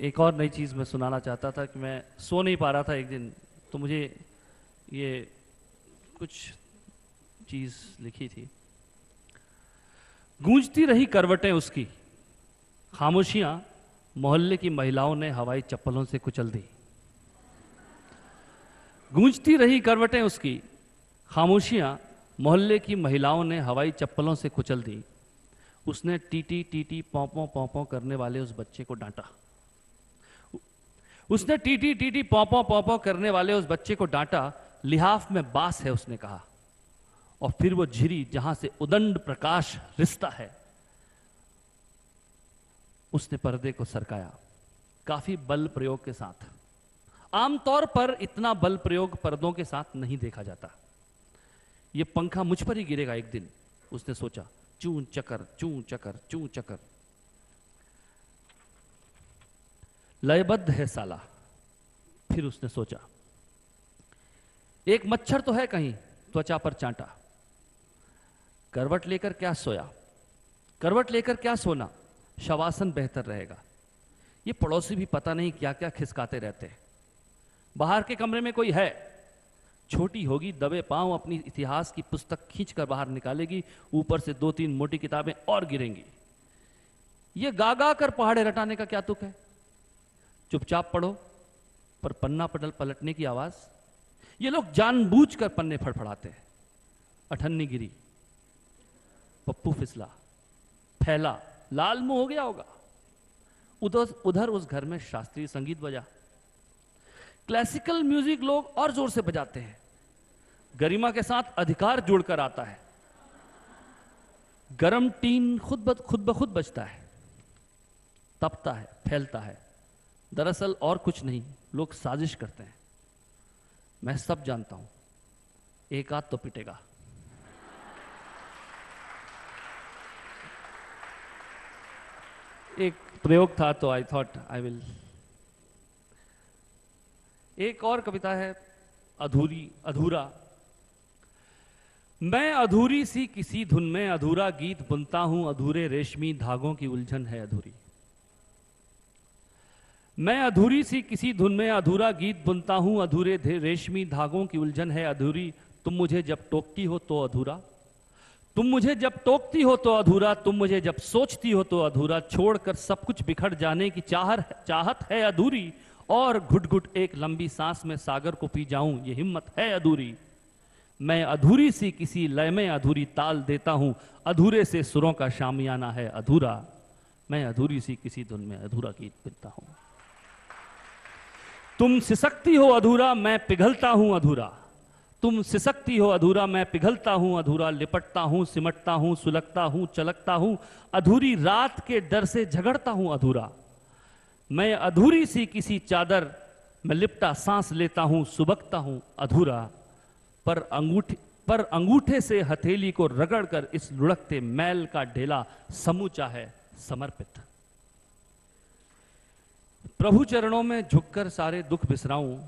एक और नई चीज़ मैं सुनाना चाहता था कि मैं सो नहीं पा रहा था एक दिन, तो मुझे ये कुछ चीज़ लिखी थी। गूंजती रही करवटें उसकी, खामोशियां मोहल्ले की महिलाओं ने हवाई चप्पलों से कुचल दी। गूंजती रही करवटें उसकी, खामोशियां मोहल्ले की महिलाओं ने हवाई चप्पलों से कुचल दी। उसने टीटी टीटी पौं पौं करने वाले उस बच्चे को डांटा। उसने टीटी टीटी पौं पौं करने वाले उस बच्चे को डांटा। लिहाफ में बास है उसने कहा, और फिर वो झिरी जहां से उदंड प्रकाश रिश्ता है, उसने पर्दे को सरकाया काफी बल प्रयोग के साथ। आमतौर पर इतना बल प्रयोग पर्दों के साथ नहीं देखा जाता। ये पंखा मुझ पर ही गिरेगा एक दिन, उसने सोचा। चूं चकर चूं चकर चूं चकर। लयबद्ध है साला, फिर उसने सोचा। एक मच्छर तो है कहीं त्वचा पर चांटा। करवट लेकर क्या सोया, करवट लेकर क्या सोना, शवासन बेहतर रहेगा। ये पड़ोसी भी पता नहीं क्या क्या खिसकाते रहते हैं। बाहर के कमरे में कोई है, छोटी होगी, दबे पांव अपनी इतिहास की पुस्तक खींचकर बाहर निकालेगी, ऊपर से 2-3 मोटी किताबें और गिरेंगी। ये गा कर पहाड़े रटाने का क्या तुक है। चुपचाप पढ़ो, पर पन्ना पलटने की आवाज। ये लोग जानबूझकर पन्ने फड़फड़ाते हैं। अठन्नी गिरी, पप्पू फिसला, फैला, लाल मुंह हो गया होगा। उधर उस घर में शास्त्रीय संगीत बजा। क्लासिकल म्यूजिक लोग और जोर से बजाते हैं। गरिमा के साथ अधिकार जुड़कर आता है। गरम टीन खुद ब खुद बजता है, तपता है, फैलता है। दरअसल और कुछ नहीं, लोग साजिश करते हैं। मैं सब जानता हूं, एक आध तो पिटेगा। एक प्रयोग था तो आई थॉट आई विल। एक और कविता है, अधूरी अधूरा। मैं अधूरी सी किसी धुन में अधूरा गीत बुनता हूं, अधूरे रेशमी धागों की उलझन है अधूरी। मैं अधूरी सी किसी धुन में अधूरा गीत बुनता हूं, अधूरे रेशमी धागों की उलझन है अधूरी। तुम मुझे जब टोकती हो तो अधूरा, तुम मुझे जब टोकती हो तो अधूरा, तुम मुझे जब सोचती हो तो अधूरा। छोड़कर सब कुछ बिखर जाने की चाहत है अधूरी, और घुट घुट एक लंबी सांस में सागर को पी जाऊं, ये हिम्मत है अधूरी। मैं अधूरी सी किसी लय में अधूरी ताल देता हूं, अधूरे से सुरों का शामियाना है अधूरा। मैं अधूरी सी किसी धुन में अधूरा गीत बुनता हूं। तुम सिसकती हो अधूरा, मैं पिघलता हूं अधूरा। तुम सिसकती हो अधूरा, मैं पिघलता हूं अधूरा। लिपटता हूं, सिमटता हूं, सुलगता हूं, चलकता हूं, अधूरी रात के डर से झगड़ता हूं अधूरा। मैं अधूरी सी किसी चादर में लिपटा सांस लेता हूं, सुबकता हूं अधूरा। पर अंगूठे से हथेली को रगड़कर इस लुढ़कते मैल का ढेला समूचा है समर्पित। प्रभु चरणों में झुककर सारे दुख बिसराऊं,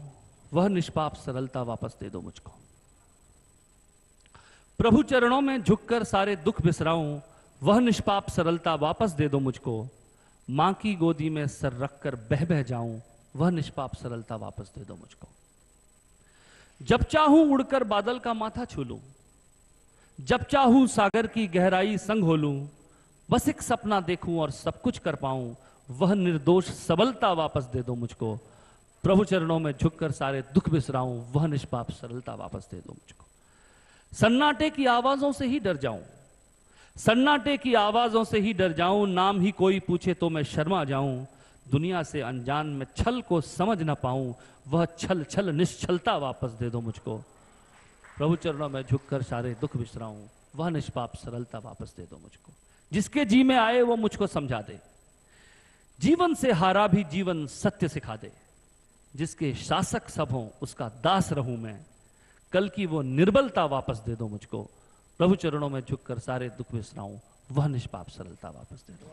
वह निष्पाप सरलता वापस दे दो मुझको। प्रभु चरणों में झुककर सारे दुख बिसराऊं, वह निष्पाप सरलता वापस दे दो मुझको। मां की गोदी में सर रखकर बह बह जाऊं, वह निष्पाप सरलता वापस दे दो मुझको। जब चाहूं उड़कर बादल का माथा छू लूं, जब चाहूं सागर की गहराई संग हो लूं, बस एक सपना देखूं और सब कुछ कर पाऊं, वह निर्दोष सबलता वापस दे दो मुझको। प्रभु चरणों में झुककर सारे दुख बिसराऊं, वह निष्पाप सरलता वापस दे दो मुझको। सन्नाटे की आवाजों से ही डर जाऊं, सन्नाटे की आवाजों से ही डर जाऊं, नाम ही कोई पूछे तो मैं शर्मा जाऊं। दुनिया से अनजान में छल को समझ ना पाऊं, वह छल छल निश्चलता वापस दे दो मुझको। प्रभु चरणों में झुककर सारे दुख बिसराऊं, वह निष्पाप सरलता वापस दे दो मुझको। जिसके जी में आए वो मुझको समझा दे, जीवन से हारा भी जीवन सत्य सिखा दे। जिसके शासक सब हों उसका दास रहूं मैं, कल की वो निर्बलता वापस दे दो मुझको। प्रभु चरणों में झुककर सारे दुख बिसराऊं, वह निष्पाप सरलता वापस दे दो।